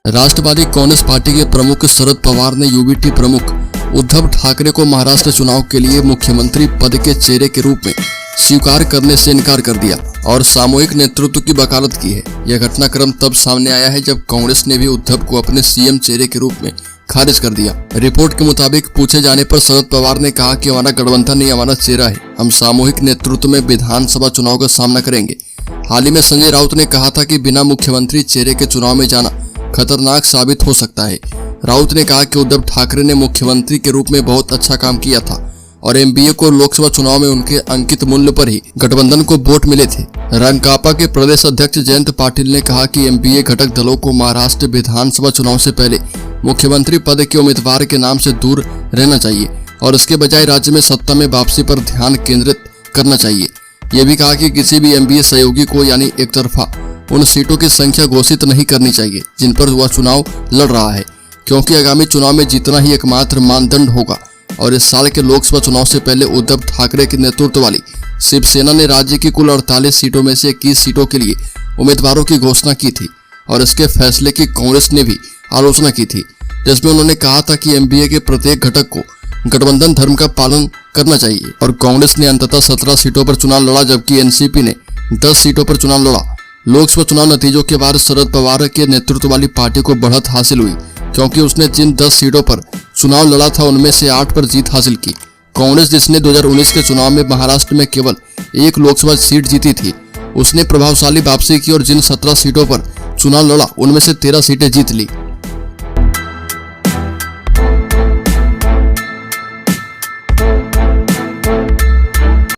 राष्ट्रवादी Congress party के प्रमुख शरद पवार ने यूबीटी प्रमुख उद्धव ठाकरे को महाराष्ट्र चुनाव के लिए मुख्यमंत्री पद के चेहरे के रूप में स्वीकार करने से इनकार कर दिया और सामूहिक नेतृत्व की वकालत की है। यह घटनाक्रम तब सामने आया है जब कांग्रेस ने भी उद्धव को अपने सीएम चेहरे के रूप में खारिज कर दिया। रिपोर्ट के मुताबिक पूछे जाने पर शरद पवार ने कहा कि हमारा गठबंधन ही हमारा चेहरा है, हम सामूहिक नेतृत्व में विधानसभा चुनाव का सामना करेंगे। हाल ही में संजय राउत ने कहा था कि बिना मुख्यमंत्री चेहरे के चुनाव में जाना खतरनाक साबित हो सकता है। राउत ने कहा कि उद्धव ठाकरे ने मुख्यमंत्री के रूप में बहुत अच्छा काम किया था और एमबीए को लोकसभा चुनाव में उनके अंकित मूल्य पर ही गठबंधन को वोट मिले थे। रांकापा के प्रदेश अध्यक्ष जयंत पाटिल ने कहा कि एमबीए घटक दलों को महाराष्ट्र विधानसभा चुनाव से पहले मुख्यमंत्री पद के उम्मीदवार के नाम से दूर रहना चाहिए और इसके बजाय राज्य में सत्ता में वापसी पर ध्यान केंद्रित करना चाहिए। ये भी कहा कि किसी भी एमबीए सहयोगी को यानी एक तरफा उन सीटों की संख्या घोषित नहीं करनी चाहिए जिन पर वह चुनाव लड़ रहा है, क्योंकि आगामी चुनाव में जीतना ही एकमात्र मानदंड होगा। और इस साल के लोकसभा चुनाव से पहले उद्धव ठाकरे के नेतृत्व वाली शिवसेना ने राज्य की कुल 48 सीटों में से 21 सीटों के लिए उम्मीदवारों की घोषणा की थी और इसके फैसले की कांग्रेस ने भी आलोचना की थी, जिसमें उन्होंने कहा था कि एमबीए के प्रत्येक घटक को गठबंधन धर्म का पालन करना चाहिए। और कांग्रेस ने अंततः 17 सीटों पर चुनाव लड़ा जबकि एनसीपी ने 10 सीटों पर चुनाव लड़ा। लोकसभा चुनाव नतीजों के बाद शरद पवार के नेतृत्व वाली पार्टी को बढ़त हासिल हुई, क्योंकि उसने जिन 10 सीटों पर चुनाव लड़ा था उनमें से 8 पर जीत हासिल की। कांग्रेस, जिसने 2019 के चुनाव में महाराष्ट्र में केवल 1 लोकसभा सीट जीती थी, उसने प्रभावशाली वापसी की और जिन 17 सीटों पर चुनाव लड़ा उनमें से 13 सीटें जीत ली।